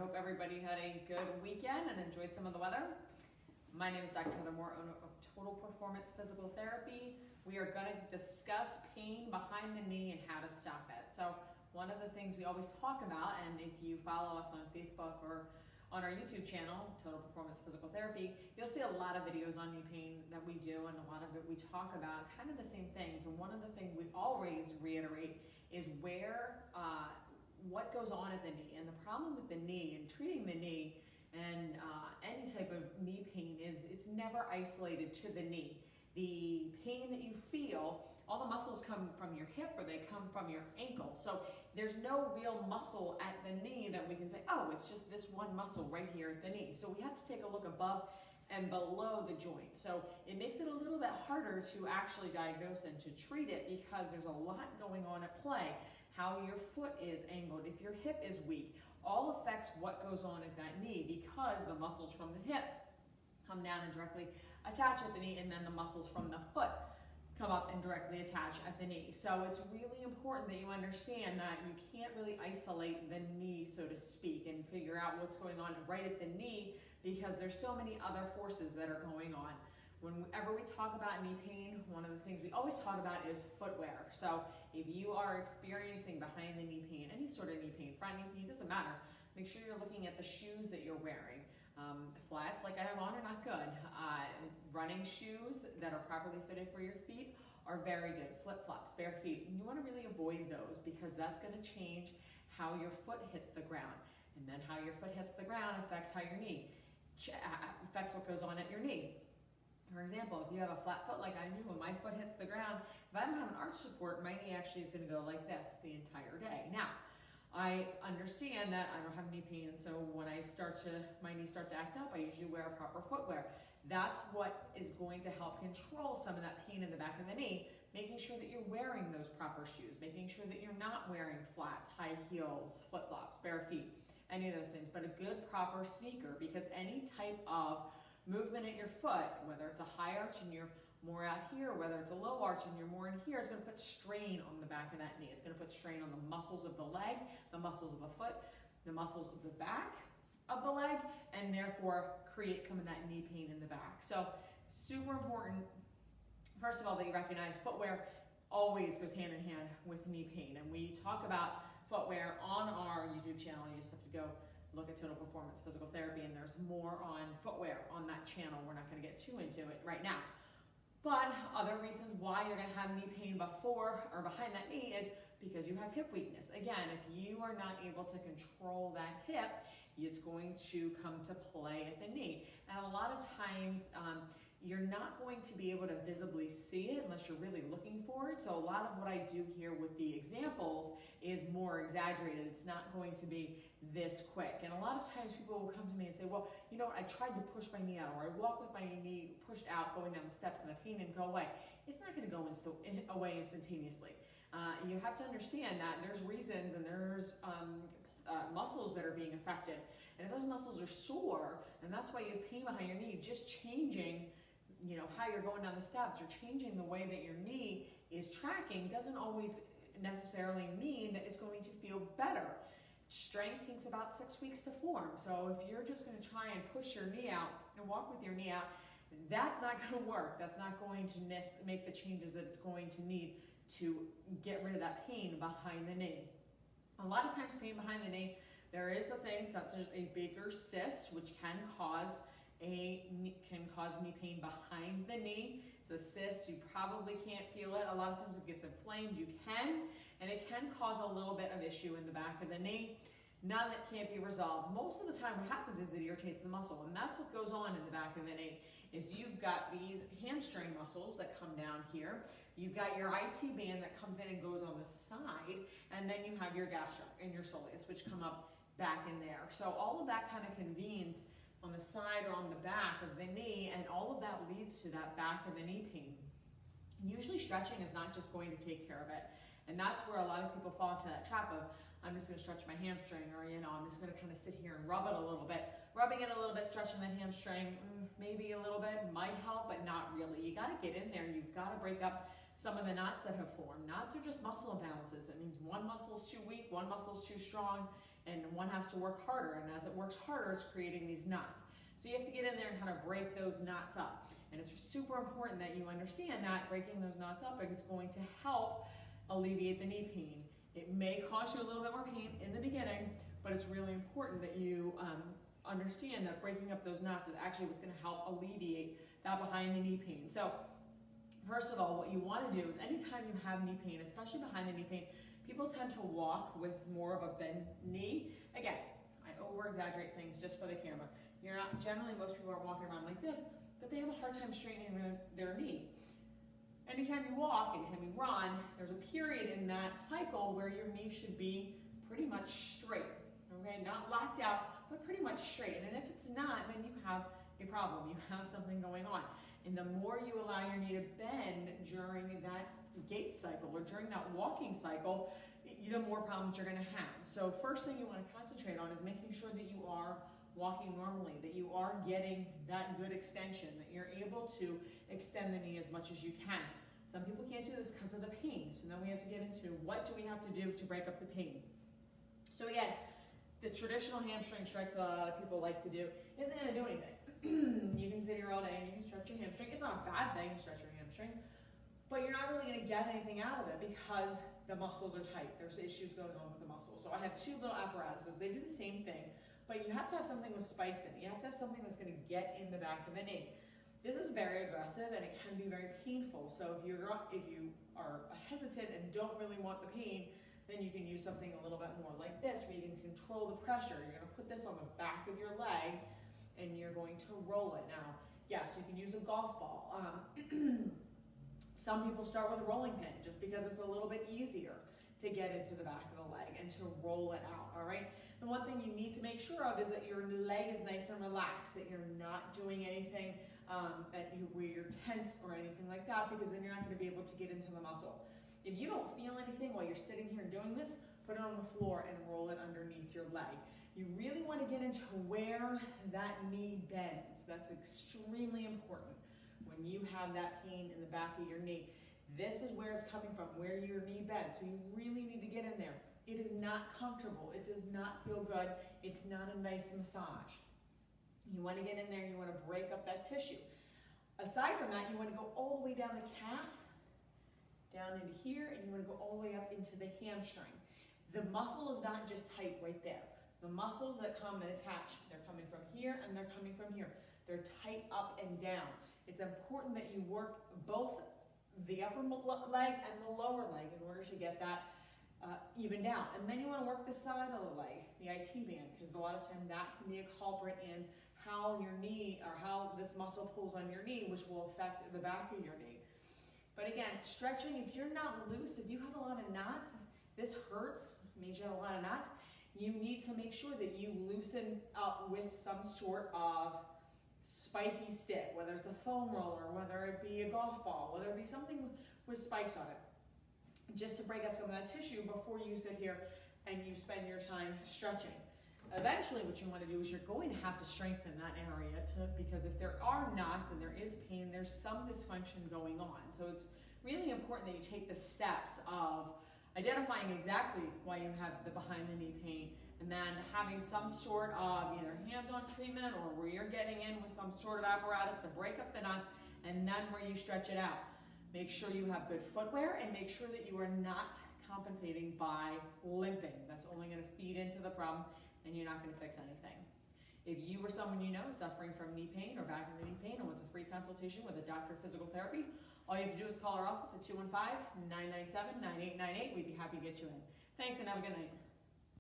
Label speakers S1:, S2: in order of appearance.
S1: hope everybody had a good weekend and enjoyed some of the weather. My name is Dr. Heather Moore, owner of Total Performance Physical Therapy. We are going to discuss pain behind the knee and how to stop it. So one of the things we always talk about, and if you follow us on Facebook or on our YouTube channel, Total Performance Physical Therapy, you'll see a lot of videos on knee pain that we do, and a lot of it we talk about kind of the same things. And one of the things we always reiterate is what goes on at the knee. And the problem with the knee and treating the knee and any type of knee pain is it's never isolated to the knee. The pain that you feel, all the muscles come from your hip or they come from your ankle. So there's no real muscle at the knee that we can say, oh, it's just this one muscle right here at the knee. So we have to take a look above and below the joint. So it makes it a little bit harder to actually diagnose and to treat it because there's a lot going on at play. How your foot is angled, if your hip is weak, all affects what goes on at that knee because the muscles from the hip come down and directly attach at the knee, and then the muscles from the foot come up and directly attach at the knee. So it's really important that you understand that you can't really isolate the knee, so to speak, and figure out what's going on right at the knee because there's so many other forces that are going on. Whenever we talk about knee pain, one of the things we always talk about is footwear. So if you are experiencing behind the knee pain, any sort of knee pain, front knee pain, doesn't matter, make sure you're looking at the shoes that you're wearing. Flats like I have on are not good. Running shoes that are properly fitted for your feet are very good. Flip-flops, bare feet. And you want to really avoid those because that's going to change how your foot hits the ground. And then how your foot hits the ground affects how your knee, affects what goes on at your knee. For example, if you have a flat foot like I do, when my foot hits the ground, if I don't have an arch support, my knee actually is going to go like this the entire day. Now, I understand that I don't have knee pain, so when my knees start to act up, I usually wear proper footwear. That's what is going to help control some of that pain in the back of the knee, making sure that you're wearing those proper shoes, making sure that you're not wearing flats, high heels, flip-flops, bare feet, any of those things, but a good proper sneaker, because any type of movement at your foot, whether it's a high arch and you're more out here, whether it's a low arch and you're more in here, is going to put strain on the back of that knee. It's going to put strain on the muscles of the leg, the muscles of the foot, the muscles of the back of the leg, and therefore create some of that knee pain in the back. So super important, first of all, that you recognize footwear always goes hand in hand with knee pain. And we talk about footwear on our YouTube channel. You just have to go look at Total Performance Physical Therapy, and there's more on footwear on that channel. We're not going to get too into it right now. But other reasons why you're going to have knee pain before or behind that knee is because you have hip weakness. Again, if you are not able to control that hip, it's going to come to play at the knee. And a lot of times, you're not going to be able to visibly see it unless you're really looking for it. So a lot of what I do here with the examples is more exaggerated. It's not going to be this quick. And a lot of times people will come to me and say, well, you know what, I tried to push my knee out, or I walk with my knee pushed out going down the steps and the pain didn't go away. It's not going to go away instantaneously. You have to understand that there's reasons and there's muscles that are being affected. And if those muscles are sore, and that's why you have pain behind your knee, just changing how you're going down the steps, you're changing the way that your knee is tracking doesn't always necessarily mean that it's going to feel better. Strength takes about 6 weeks to form. So if you're just going to try and push your knee out and walk with your knee out, that's not going to work. That's not going to make the changes that it's going to need to get rid of that pain behind the knee. A lot of times pain behind the knee, there is a thing such as a Baker's cyst, which can cause knee pain behind the knee. It's a cyst, you probably can't feel it. A lot of times if it gets inflamed, you can, and it can cause a little bit of issue in the back of the knee. None that can't be resolved. Most of the time what happens is it irritates the muscle, and that's what goes on in the back of the knee, is you've got these hamstring muscles that come down here, you've got your IT band that comes in and goes on the side, and then you have your gastroc and your soleus, which come up back in there. So all of that kind of convenes on the side or on the back of the knee, and all of that leads to that back of the knee pain. Usually stretching is not just going to take care of it, and that's where a lot of people fall into that trap of, I'm just going to stretch my hamstring, or I'm just going to kind of sit here and rub it a little bit. Rubbing it a little bit, stretching the hamstring, maybe a little bit, might help, but not really. You got to get in there, you've got to break up some of the knots that have formed. Knots are just muscle imbalances. It means one muscle is too weak, one muscle is too strong, and one has to work harder, and as it works harder, it's creating these knots. So you have to get in there and kind of break those knots up. And it's super important that you understand that breaking those knots up is going to help alleviate the knee pain. It may cause you a little bit more pain in the beginning, but it's really important that you understand that breaking up those knots is actually what's going to help alleviate that behind the knee pain. So first of all, what you want to do is anytime you have knee pain, especially behind the knee pain, people tend to walk with more of a bent knee. Again, I over-exaggerate things just for the camera. You're not, generally most people aren't walking around like this, but they have a hard time straightening their knee. Anytime you walk, anytime you run, there's a period in that cycle where your knee should be pretty much straight, okay? Not locked out, but pretty much straight. And if it's not, then you have a problem. You have something going on. And the more you allow your knee to bend during that gait cycle or during that walking cycle, the more problems you're going to have. So first thing you want to concentrate on is making sure that you are walking normally, that you are getting that good extension, that you're able to extend the knee as much as you can. Some people can't do this because of the pain. So then we have to get into what do we have to do to break up the pain. So again, the traditional hamstring stretch that a lot of people like to do isn't going to do anything. You can sit here all day and you can stretch your hamstring. It's not a bad thing to stretch your hamstring, but you're not really going to get anything out of it because the muscles are tight. There's issues going on with the muscles. So I have two little apparatuses. They do the same thing, but you have to have something with spikes in it. You have to have something that's going to get in the back of the knee. This is very aggressive and it can be very painful. So if you are hesitant and don't really want the pain, then you can use something a little bit more like this where you can control the pressure. You're going to put this on the back of your leg and you're going to roll it. Now, yes, you can use a golf ball. Some people start with a rolling pin just because it's a little bit easier to get into the back of the leg and to roll it out, all right? The one thing you need to make sure of is that your leg is nice and relaxed, that you're not doing anything where you're tense or anything like that, because then you're not going to be able to get into the muscle. If you don't feel anything while you're sitting here doing this, put it on the floor and roll it underneath your leg. You really want to get into where that knee bends. That's extremely important. When you have that pain in the back of your knee, this is where it's coming from, where your knee bends. So you really need to get in there. It is not comfortable. It does not feel good. It's not a nice massage. You want to get in there, you want to break up that tissue. Aside from that, you want to go all the way down the calf, down into here, and you want to go all the way up into the hamstring. The muscle is not just tight right there. The muscles that come and attach, they're coming from here and they're coming from here. They're tight up and down. It's important that you work both the upper leg and the lower leg in order to get that evened out. And then you want to work the side of the leg, the IT band, because a lot of time that can be a culprit in how your knee or how this muscle pulls on your knee, which will affect the back of your knee. But again, stretching, if you're not loose, if you have a lot of knots, this hurts, means you have a lot of knots, you need to make sure that you loosen up with some sort of spiky stick, whether it's a foam roller, whether it be a golf ball, whether it be something with spikes on it, just to break up some of that tissue before you sit here and you spend your time stretching. Eventually what you want to do is you're going to have to strengthen that area because if there are knots and there is pain, there's some dysfunction going on. So it's really important that you take the steps of identifying exactly why you have the behind the knee pain, and then having some sort of either hands-on treatment or where you're getting in with some sort of apparatus to break up the knots, and then where you stretch it out. Make sure you have good footwear and make sure that you are not compensating by limping. That's only going to feed into the problem and you're not going to fix anything. If you or someone you know is suffering from knee pain or back of the knee pain and wants a free consultation with a doctor of physical therapy, all you have to do is call our office at 215-997-9898. We'd be happy to get you in. Thanks and have a good night.